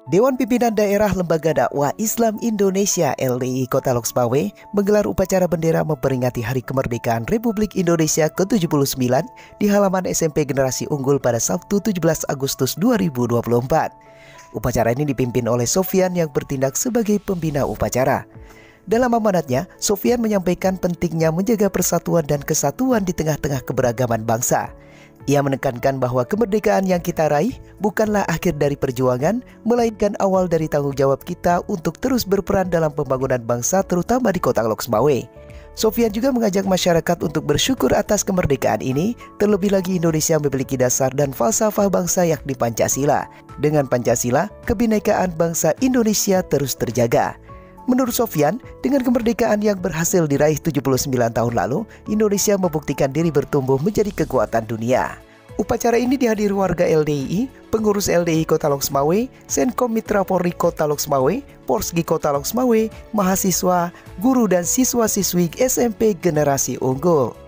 Dewan Pimpinan Daerah Lembaga Dakwah Islam Indonesia LDI Kota Loksmawe menggelar upacara bendera memperingati Hari Kemerdekaan Republik Indonesia ke-79 di halaman SMP Generasi Unggul pada Sabtu 17 Agustus 2024. Upacara ini dipimpin oleh Sofyan yang bertindak sebagai pembina upacara. Dalam amanatnya, Sofyan menyampaikan pentingnya menjaga persatuan dan kesatuan di tengah-tengah keberagaman bangsa. Ia menekankan bahwa kemerdekaan yang kita raih bukanlah akhir dari perjuangan, melainkan awal dari tanggung jawab kita untuk terus berperan dalam pembangunan bangsa terutama di Kota Loksmawe. Sofyan juga mengajak masyarakat untuk bersyukur atas kemerdekaan ini, terlebih lagi Indonesia memiliki dasar dan falsafah bangsa yakni Pancasila. Dengan Pancasila, kebinekaan bangsa Indonesia terus terjaga. Menurut Sofyan, dengan kemerdekaan yang berhasil diraih 79 tahun lalu, Indonesia membuktikan diri bertumbuh menjadi kekuatan dunia. Upacara ini dihadiri warga LDII, pengurus LDI Kota Loksmawe, Senkom Mitra Polri Kota Loksmawe, Porsgi Kota Loksmawe, mahasiswa, guru dan siswa-siswi SMP Generasi Unggul.